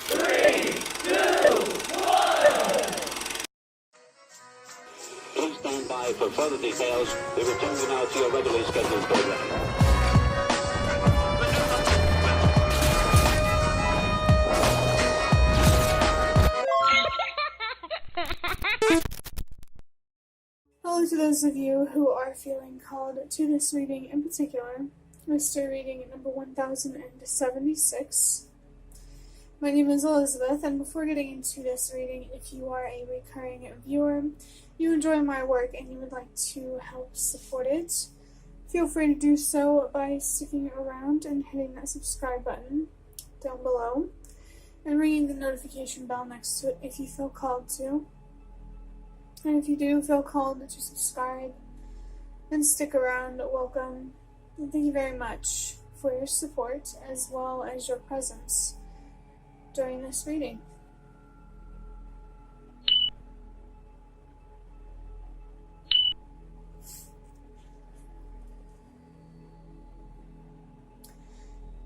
3, 2, 1. Please stand by for further details. We return you now to your regularly scheduled program. Hello to those of you who are feeling called to this reading in particular, mystery reading number 1076. My name is Elizabeth, and before getting into this reading, if you are a recurring viewer, you enjoy my work, and you would like to help support it, feel free to do so by sticking around and hitting that subscribe button down below, and ringing the notification bell next to it if you feel called to. And if you do feel called to subscribe and stick around, welcome. And thank you very much for your support as well as your presence during this reading.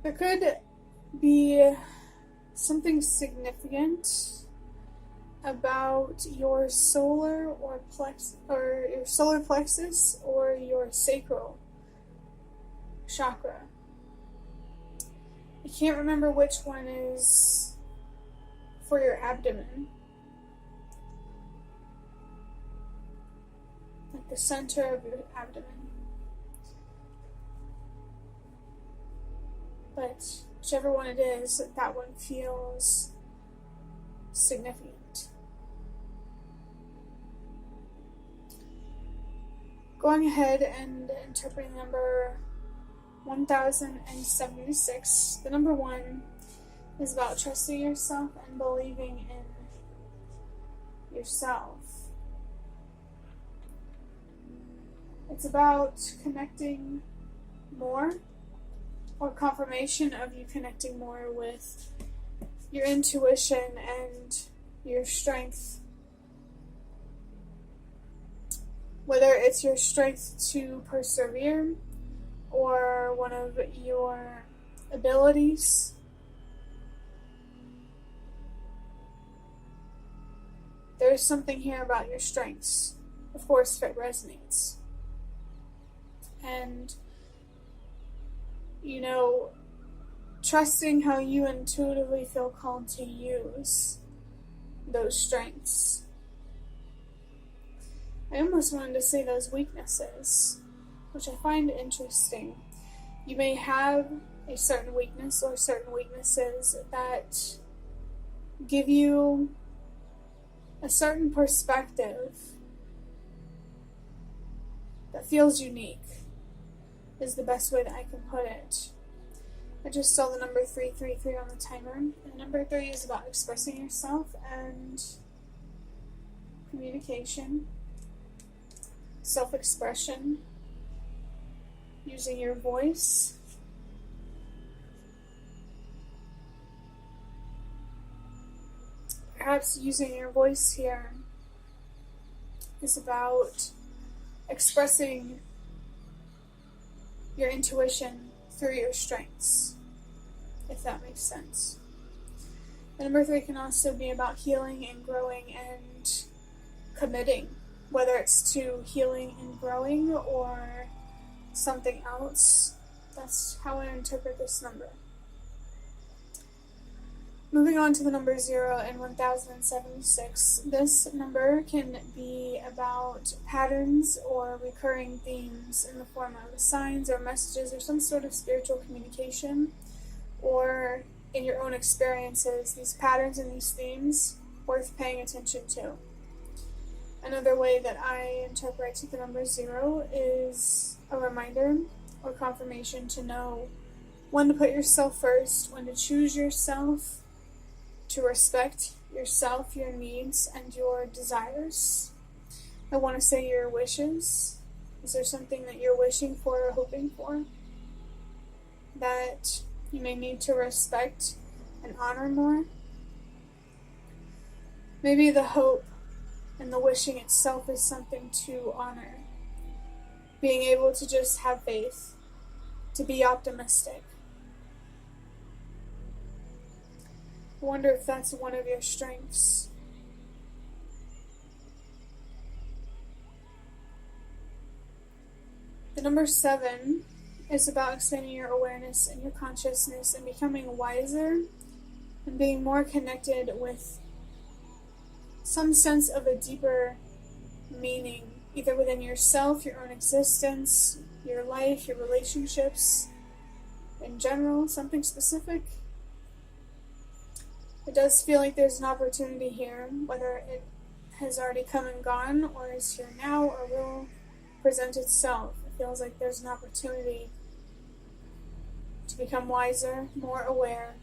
There could be something significant about your solar plexus or your sacral chakra. I can't remember which one is for your abdomen. Like the center of your abdomen. But whichever one it is, that one feels significant. Going ahead and interpreting number 1076, the number 1 is about trusting yourself and believing in yourself. It's about connecting more, or confirmation of you connecting more with your intuition and your strength. Whether it's your strength to persevere or one of your abilities. There's something here about your strengths, of course, if it resonates. And, trusting how you intuitively feel called to use those strengths. I almost wanted to say those weaknesses, which I find interesting. You may have a certain weakness or certain weaknesses that give you a certain perspective that feels unique, is the best way that I can put it. I just saw the number 333 on the timer, and number 3 is about expressing yourself and communication. Self-expression, using your voice. Perhaps using your voice here is about expressing your intuition through your strengths, if that makes sense. The number 3 can also be about healing and growing and committing. Whether it's to healing and growing or something else, that's how I interpret this number. Moving on to the number 0 and 1076, this number can be about patterns or recurring themes in the form of signs or messages or some sort of spiritual communication, or in your own experiences, these patterns and these themes worth paying attention to. Another way that I interpret the number 0 is a reminder or confirmation to know when to put yourself first, when to choose yourself, to respect yourself, your needs, and your desires. I want to say your wishes. Is there something that you're wishing for or hoping for that you may need to respect and honor more? Maybe the hope and the wishing itself is something to honor. Being able to just have faith, to be optimistic. I wonder if that's one of your strengths. The number 7 is about expanding your awareness and your consciousness and becoming wiser and being more connected with some sense of a deeper meaning, either within yourself, your own existence, your life, your relationships, in general, something specific. It does feel like there's an opportunity here, whether it has already come and gone, or is here now, or will present itself. It feels like there's an opportunity to become wiser, more aware,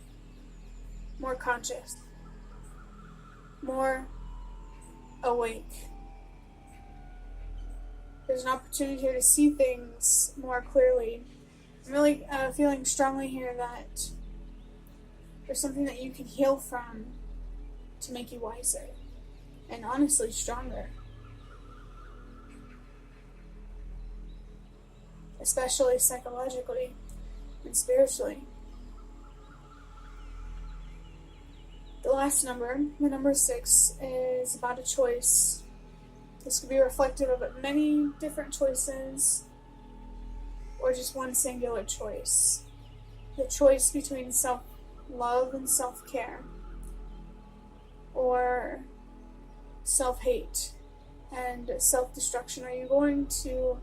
more conscious, more awake. There's an opportunity here to see things more clearly. I'm really feeling strongly here that there's something that you can heal from to make you wiser and honestly stronger. Especially psychologically and spiritually. The last number, the number 6, is about a choice. This could be reflective of many different choices or just one singular choice. The choice between self-love and self-care, or self-hate and self-destruction. Are you going to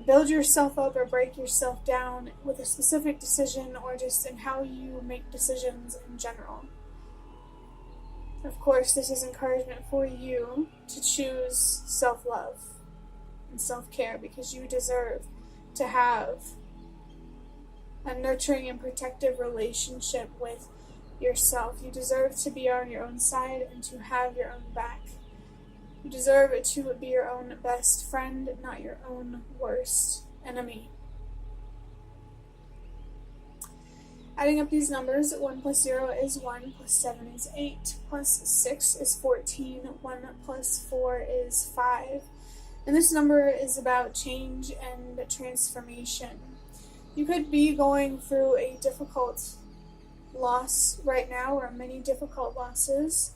build yourself up or break yourself down with a specific decision, or just in how you make decisions in general? Of course, this is encouragement for you to choose self-love and self-care, because you deserve to have a nurturing and protective relationship with yourself. You deserve to be on your own side and to have your own back. You deserve to be your own best friend, not your own worst enemy. Adding up these numbers, 1 plus 0 is 1, plus 7 is 8, plus 6 is 14, 1 plus 4 is 5. And this number is about change and transformation. You could be going through a difficult loss right now, or many difficult losses.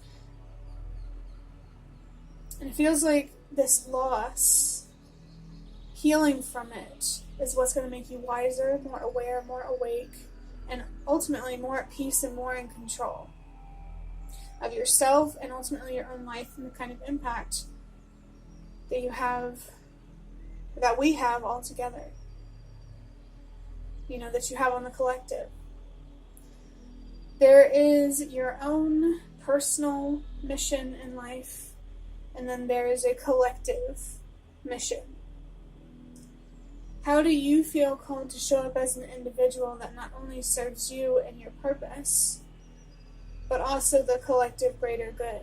And it feels like this loss, healing from it, is what's going to make you wiser, more aware, more awake, and ultimately more at peace and more in control of yourself and ultimately your own life and the kind of impact that you have, that we have all together. That you have on the collective. There is your own personal mission in life, and then there is a collective mission. How do you feel called to show up as an individual that not only serves you and your purpose, but also the collective greater good?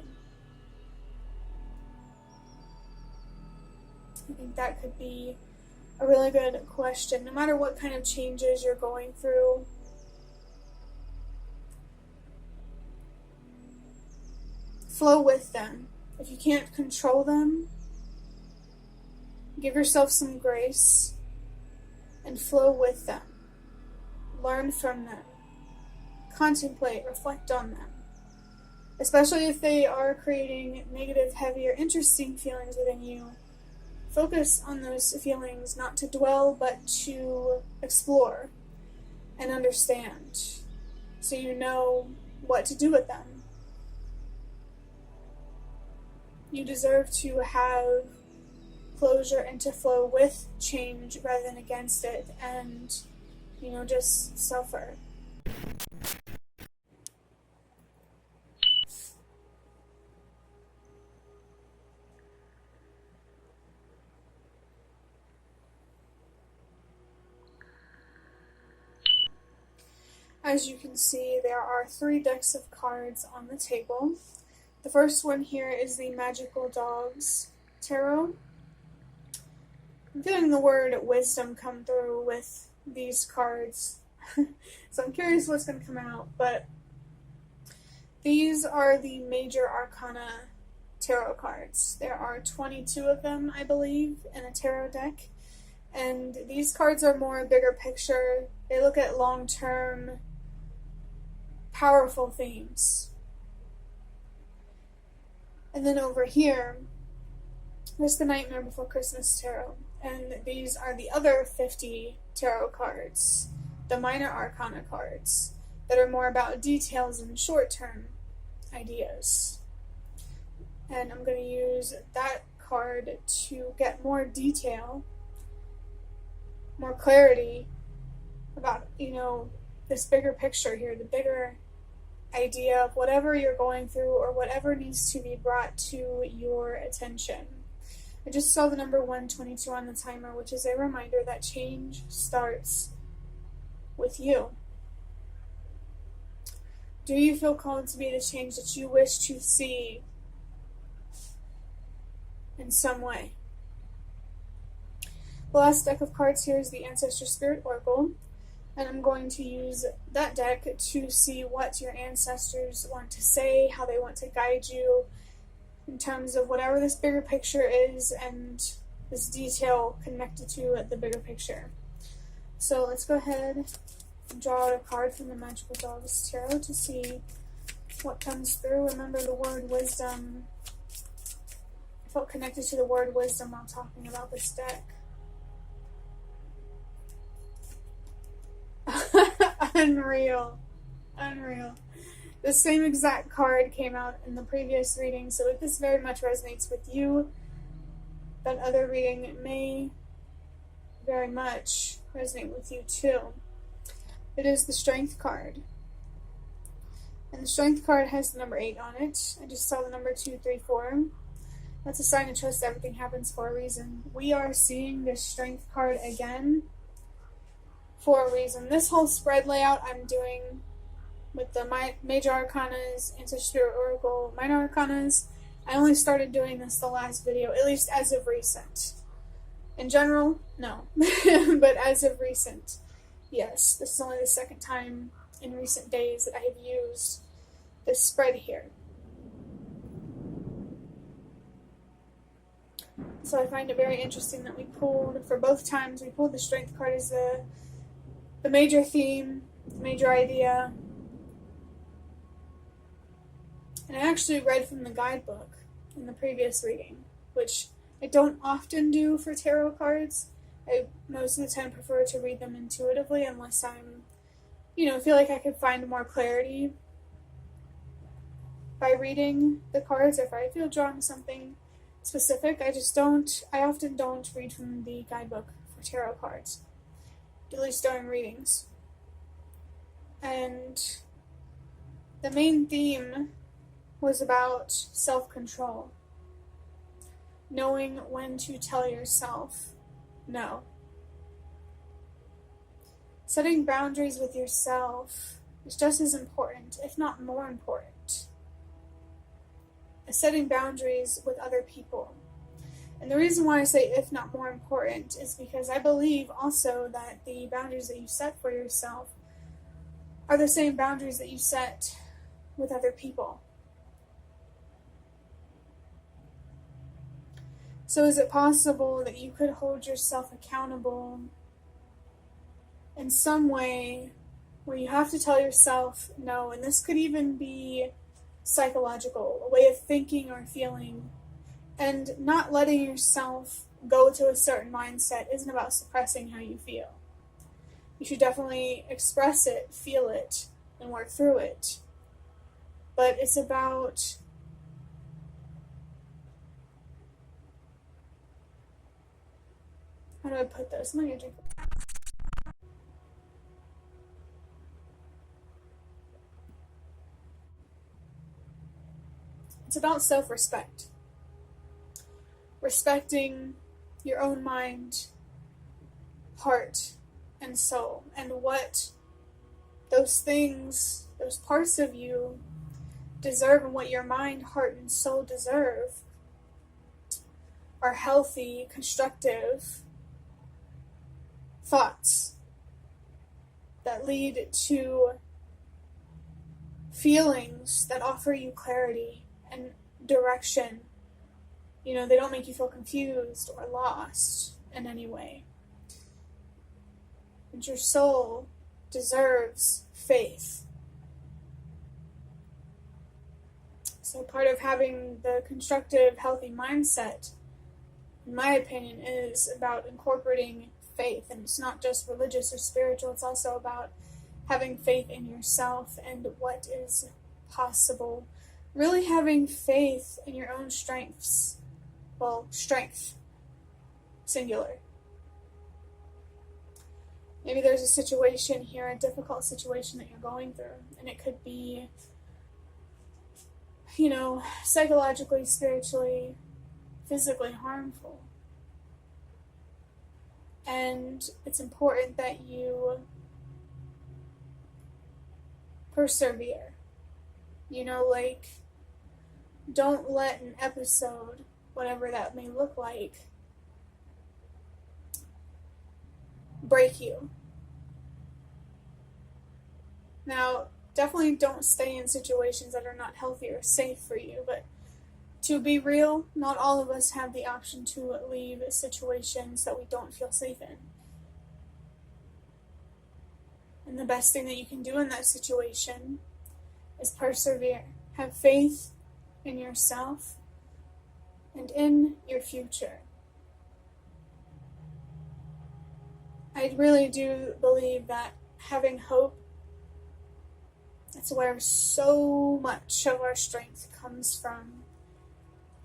I think that could be a really good question. No matter what kind of changes you're going through, flow with them. If you can't control them, give yourself some grace and flow with them. Learn from them. Contemplate, reflect on them. Especially if they are creating negative, heavy, or interesting feelings within you. Focus on those feelings, not to dwell, but to explore and understand, so you know what to do with them. You deserve to have closure and to flow with change rather than against it, and, just suffer. As you can see, there are 3 decks of cards on the table. The first one here is the Magical Dogs Tarot. I'm feeling the word wisdom come through with these cards, so I'm curious what's going to come out, but these are the Major Arcana tarot cards. There are 22 of them, I believe, in a tarot deck, and these cards are more bigger picture. They look at long-term powerful themes. And then over here, there's the Nightmare Before Christmas Tarot. And these are the other 50 tarot cards, the minor arcana cards, that are more about details and short-term ideas. And I'm going to use that card to get more detail, more clarity about, this bigger picture here, the bigger idea of whatever you're going through or whatever needs to be brought to your attention. I just saw the number 122 on the timer, which is a reminder that change starts with you. Do you feel called to be the change that you wish to see in some way? The last deck of cards here is the Ancestor Spirit Oracle, and I'm going to use that deck to see what your ancestors want to say, how they want to guide you in terms of whatever this bigger picture is and this detail connected to the bigger picture. So let's go ahead and draw out a card from the Magical Dogs Tarot to see what comes through. Remember the word wisdom. I felt connected to the word wisdom while talking about this deck. Unreal. The same exact card came out in the previous reading, so if this very much resonates with you, that other reading may very much resonate with you too. It is the Strength card. And the Strength card has the number 8 on it. I just saw the number 2, 3, 4. That's a sign of trust. Everything happens for a reason. We are seeing this Strength card again for a reason. This whole spread layout I'm doing with the Major Arcanas, Ancestor Spirit Oracle, Minor Arcanas, I only started doing this the last video, at least as of recent. In general, no. But as of recent, yes. This is only the second time in recent days that I have used this spread here. So I find it very interesting that we pulled, for both times, we pulled the Strength card as the major theme, the major idea. And I actually read from the guidebook in the previous reading, which I don't often do for tarot cards. I most of the time prefer to read them intuitively unless I'm, feel like I could find more clarity by reading the cards, or if I feel drawn to something specific. I often don't read from the guidebook for tarot cards, at least during readings. And the main theme was about self-control. Knowing when to tell yourself no. Setting boundaries with yourself is just as important, if not more important, as setting boundaries with other people. And the reason why I say if not more important is because I believe also that the boundaries that you set for yourself are the same boundaries that you set with other people. So is it possible that you could hold yourself accountable in some way where you have to tell yourself no, and this could even be psychological, a way of thinking or feeling, and not letting yourself go to a certain mindset isn't about suppressing how you feel. You should definitely express it, feel it, and work through it. But it's about how do I put this? I'm gonna drink. It's about self-respect. Respecting your own mind, heart, and soul, and what those things, those parts of you deserve, and what your mind, heart, and soul deserve are healthy, constructive thoughts that lead to feelings that offer you clarity and direction. They don't make you feel confused or lost in any way. And your soul deserves faith. So part of having the constructive, healthy mindset, in my opinion, is about incorporating faith. And it's not just religious or spiritual, it's also about having faith in yourself and what is possible. Really having faith in your own strengths. Well, strength, singular. Maybe there's a situation here, a difficult situation that you're going through, and it could be, psychologically, spiritually, physically harmful. And it's important that you persevere. Don't let an episode, whatever that may look like, break you. Now, definitely don't stay in situations that are not healthy or safe for you, but to be real, not all of us have the option to leave situations that we don't feel safe in. And the best thing that you can do in that situation is persevere. Have faith in yourself and in your future. I really do believe that having hope, that's where so much of our strength comes from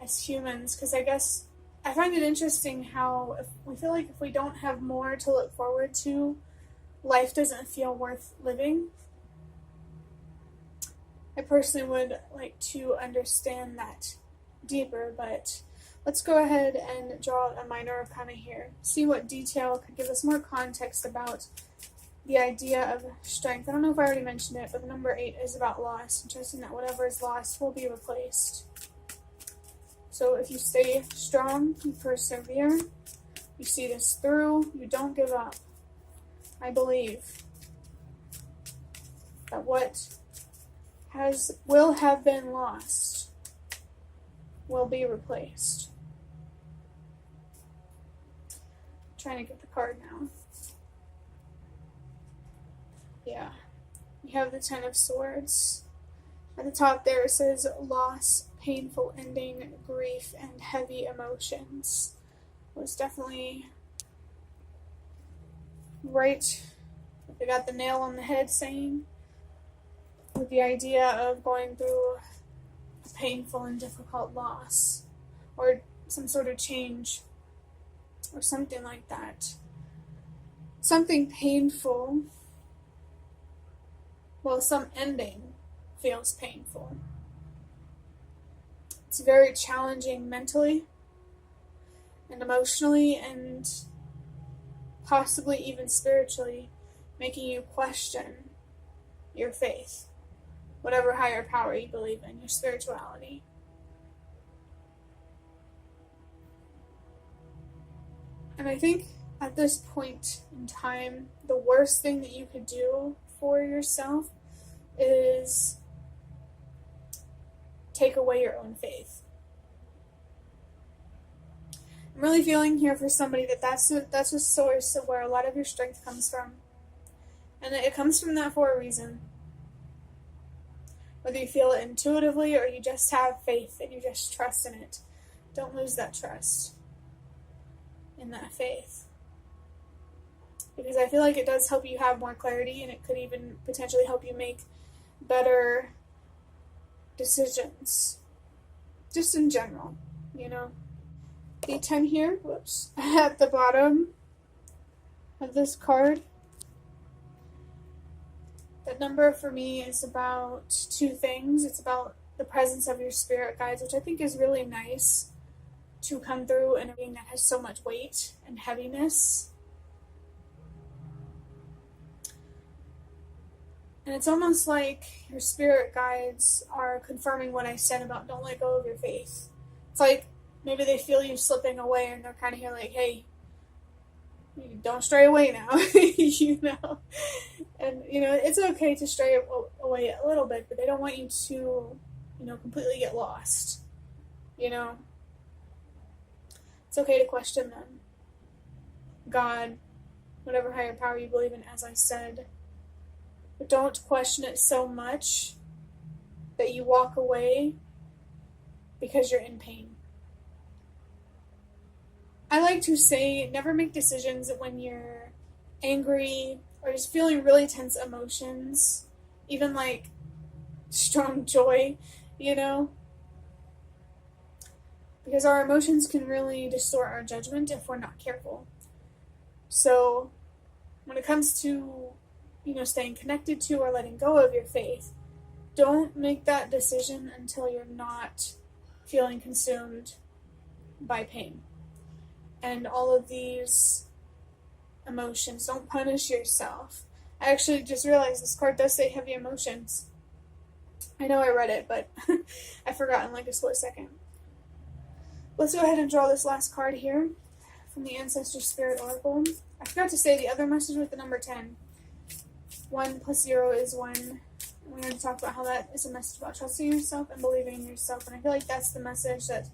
as humans. Because I find it interesting how we feel like if we don't have more to look forward to, life doesn't feel worth living. I personally would like to understand that deeper, but let's go ahead and draw a minor arcana here. See what detail could give us more context about the idea of strength. I don't know if I already mentioned it, but the number 8 is about loss, and trusting that whatever is lost will be replaced. So if you stay strong, you persevere, you see this through, you don't give up. I believe that what will have been lost will be replaced. I'm trying to get the card now. Yeah. You have the 10 of Swords. At the top there it says loss, painful ending, grief, and heavy emotions. It was definitely right. They got the nail on the head saying, with the idea of going through a painful and difficult loss, or some sort of change, or something like that. Something painful. Well, some ending feels painful. It's very challenging mentally and emotionally and possibly even spiritually, making you question your faith, whatever higher power you believe in, your spirituality. And I think at this point in time, the worst thing that you could do for yourself is take away your own faith. I'm really feeling here for somebody that's a source of where a lot of your strength comes from. And it comes from that for a reason. Whether you feel it intuitively or you just have faith and you just trust in it. Don't lose that trust in that faith. Because I feel like it does help you have more clarity, and it could even potentially help you make better decisions. Just in general, The 10 here, at the bottom of this card. That number for me is about 2 things. It's about the presence of your spirit guides, which I think is really nice to come through in a being that has so much weight and heaviness. And it's almost like your spirit guides are confirming what I said about don't let go of your faith. It's like maybe they feel you slipping away and they're kind of here like, hey, don't stray away now, And, it's okay to stray away a little bit, but they don't want you to, completely get lost, It's okay to question them. God, whatever higher power you believe in, as I said. But don't question it so much that you walk away because you're in pain. I like to say never make decisions when you're angry or just feeling really tense emotions, even like strong joy, you know? Because our emotions can really distort our judgment if we're not careful. So when it comes to, staying connected to or letting go of your faith, don't make that decision until you're not feeling consumed by pain. And all of these emotions, don't punish yourself. I actually just realized this card does say heavy emotions. I know I read it, but I forgot in like a split second. Let's go ahead and draw this last card here from the Ancestor Spirit Oracle. I forgot to say the other message with the number 10. 1 plus 0 is 1. We're going to talk about how that is a message about trusting yourself and believing in yourself. And I feel like that's the message that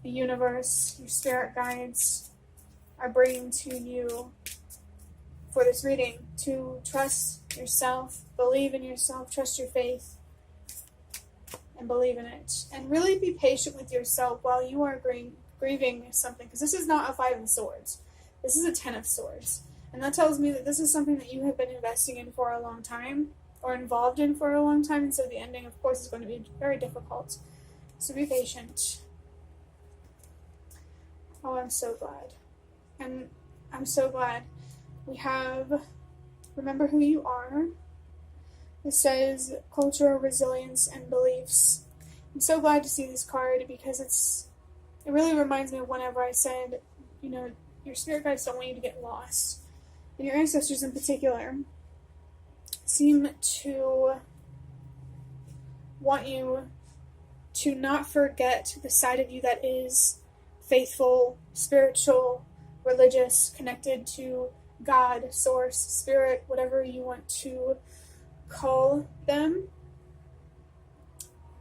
the universe, your spirit guides, are bringing to you for this reading. To trust yourself, believe in yourself, trust your faith, and believe in it. And really be patient with yourself while you are grieving something. Because this is not a 5 of Swords. This is a 10 of Swords. And that tells me that this is something that you have been investing in for a long time, or involved in for a long time, and so the ending, of course, is going to be very difficult. So be patient. Oh, I'm so glad. And I'm so glad we have Remember Who You Are. It says culture, resilience, and beliefs. I'm so glad to see this card because it really reminds me of whenever I said, your spirit guides don't want you to get lost. And your ancestors in particular seem to want you to not forget the side of you that is faithful, spiritual, religious, connected to God, source, spirit, whatever you want to call them.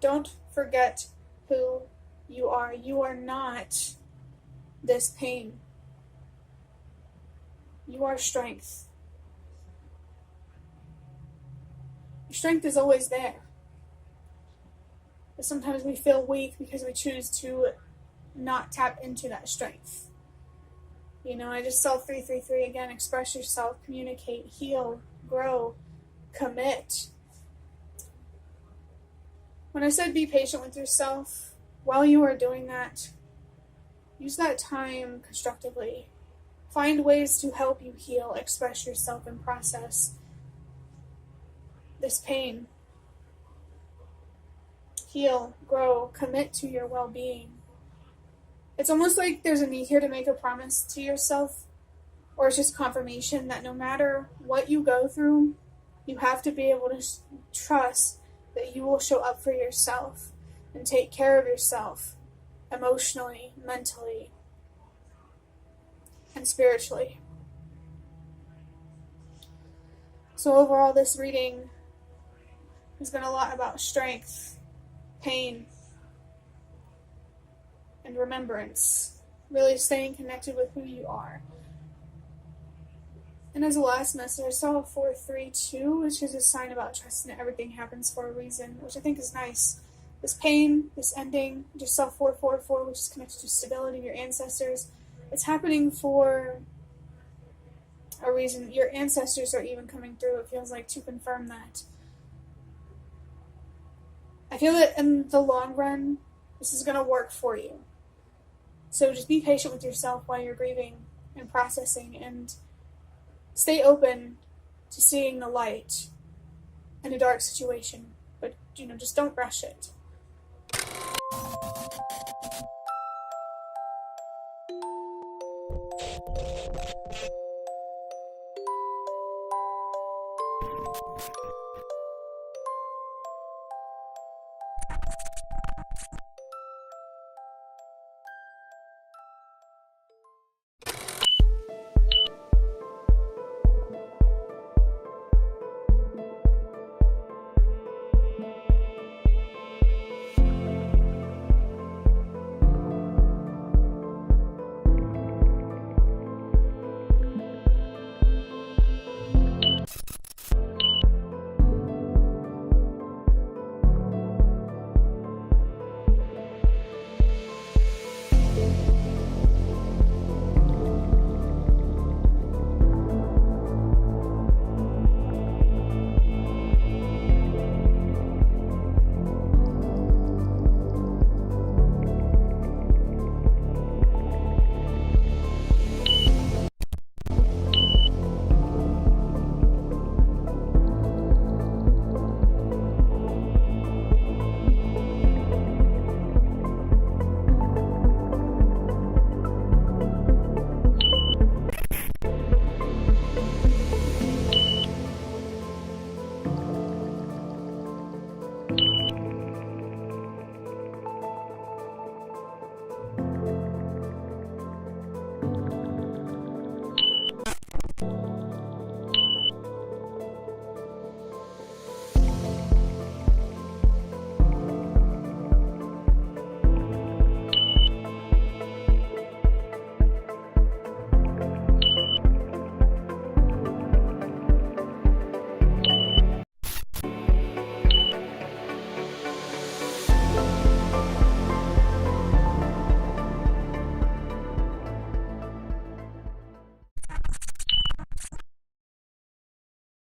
Don't forget who you are. You are not this pain. You are strength. Your strength is always there. But sometimes we feel weak because we choose to not tap into that strength. I just saw 333 again. Express yourself, communicate, heal, grow, commit. When I said be patient with yourself, while you are doing that, use that time constructively. Find ways to help you heal, express yourself, and process this pain. Heal, grow, commit to your well-being. It's almost like there's a need here to make a promise to yourself, or it's just confirmation that no matter what you go through, you have to be able to trust that you will show up for yourself and take care of yourself emotionally, mentally, and spiritually. So overall, this reading has been a lot about strength, pain, and remembrance. Really staying connected with who you are. And as a last message, I saw 432, which is a sign about trusting that everything happens for a reason, which I think is nice. This pain, this ending, just saw 444, which is connected to stability of your ancestors. It's happening for a reason. Your ancestors are even coming through, it feels like, to confirm that. I feel that in the long run, this is going to work for you. So just be patient with yourself while you're grieving and processing, and stay open to seeing the light in a dark situation. But, just don't rush it.